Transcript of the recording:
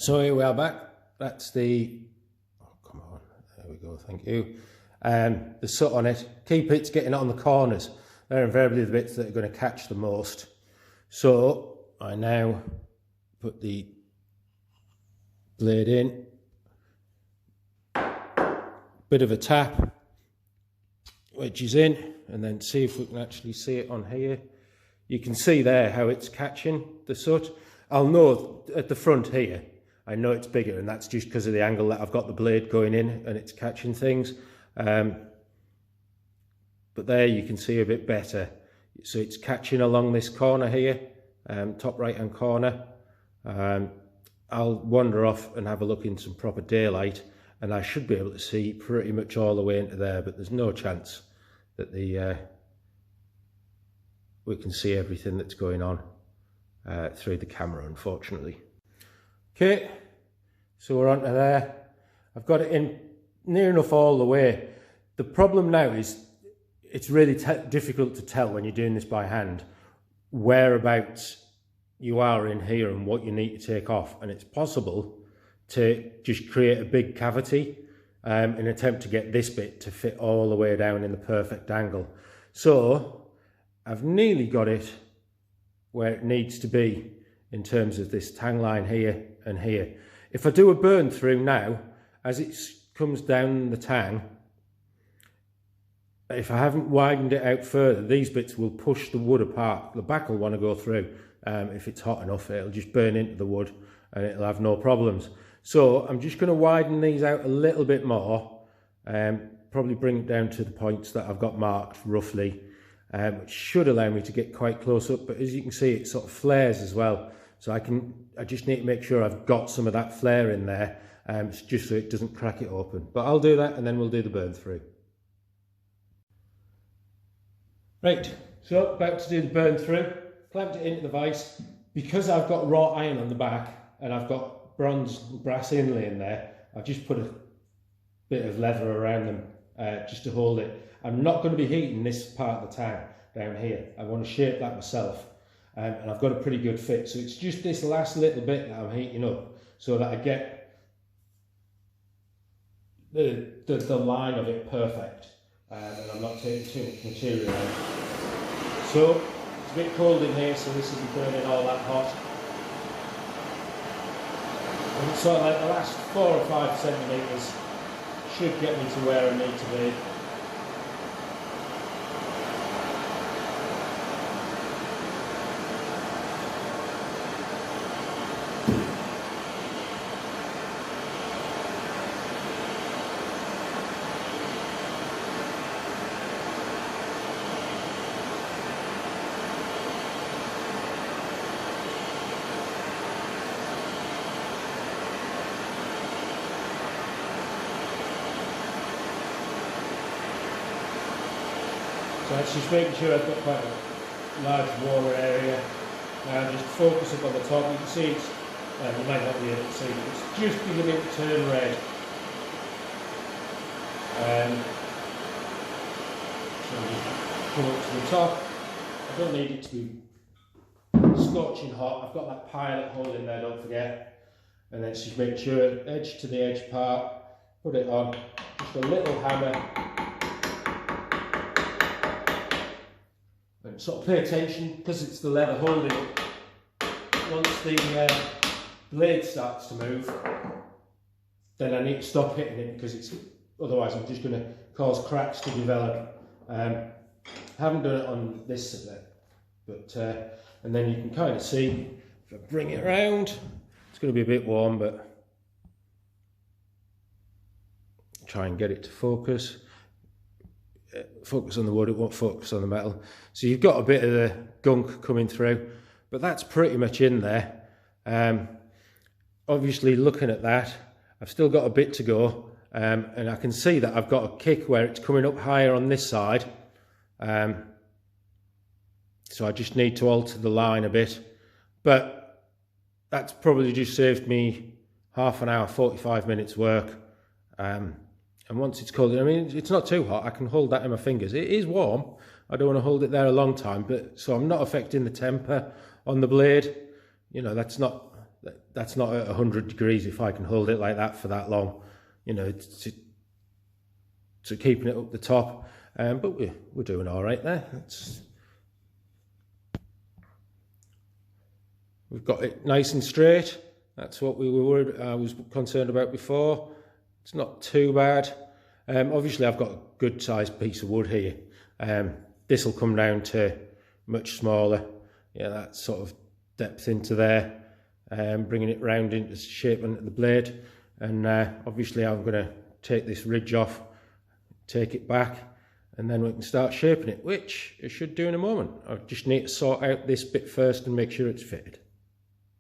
So here we are back. That's the, oh come on, there we go, thank you. The soot on it. Keep it getting it on the corners. They're invariably the bits that are going to catch the most. So I now put the blade in, bit of a tap, wedges in, and then see if we can actually see it on here. You can see there how it's catching the soot. I'll know at the front here, I know it's bigger, and that's just because of the angle that I've got the blade going in and it's catching things. But there you can see a bit better. So it's catching along this corner here, top right hand corner. I'll wander off and have a look in some proper daylight, and I should be able to see pretty much all the way into there, but there's no chance that we can see everything that's going on through the camera, unfortunately. Okay, so we're onto there. I've got it in near enough all the way. The problem now is it's really difficult to tell when you're doing this by hand whereabouts you are in here and what you need to take off, and it's possible to just create a big cavity in an attempt to get this bit to fit all the way down in the perfect angle. So I've nearly got it where it needs to be in terms of this tang line here and here. If I do a burn through now, as it comes down the tang, if I haven't widened it out further, these bits will push the wood apart. The back will want to go through. If it's hot enough, it'll just burn into the wood and it'll have no problems. So I'm just going to widen these out a little bit more, probably bring it down to the points that I've got marked roughly, which should allow me to get quite close up. But as you can see, it sort of flares as well. So I just need to make sure I've got some of that flare in there, just so it doesn't crack it open. But I'll do that and then we'll do the burn through. Right, so about to do the burn through. Clamped it into the vise. Because I've got raw iron on the back and I've got bronze brass inlay in there, I've just put a bit of leather around them just to hold it. I'm not going to be heating this part of the tang down here. I want to shape that myself. And I've got a pretty good fit, so it's just this last little bit that I'm heating up so that I get the line of it perfect, and I'm not taking too much material out. So it's a bit cold in here, so this isn't burning all that hot. And it's sort of like the last 4 or 5 centimetres should get me to where I need to be. So it's just making sure I've got quite a large water area. Now just focus up on the top. You can see it's, you might not be able to see, but it's just beginning to turn red. So just come up to the top. I don't need it to be scorching hot. I've got that pilot hole in there, don't forget. And then just make sure edge to the edge part, put it on, just a little hammer. And sort of pay attention, because it's the leather holding it. Once the blade starts to move, then I need to stop hitting it, because otherwise I'm just going to cause cracks to develop. I haven't done it on this bit, but and then you can kind of see, if I bring it around, it's going to be a bit warm, but try and get it to focus. Focus on the wood, it won't focus on the metal. So you've got a bit of the gunk coming through, but that's pretty much in there. Obviously looking at that, I've still got a bit to go, and I can see that I've got a kick where it's coming up higher on this side. So I just need to alter the line a bit, but that's probably just saved me half an hour, 45 minutes work. And once it's cold, I mean, it's not too hot. I can hold that in my fingers. It is warm. I don't want to hold it there a long time, but so I'm not affecting the temper on the blade. You know, that's not that's not at 100 degrees if I can hold it like that for that long, you know, to keeping it up the top. But we're doing all right there. We've got it nice and straight. That's what I was concerned about before. It's not too bad. Obviously I've got a good sized piece of wood here. This will come down to much smaller. Yeah, that sort of depth into there. Bringing it round into shape under the blade. And obviously I'm going to take this ridge off, take it back, and then we can start shaping it, which I should do in a moment. I just need to sort out this bit first and make sure it's fitted.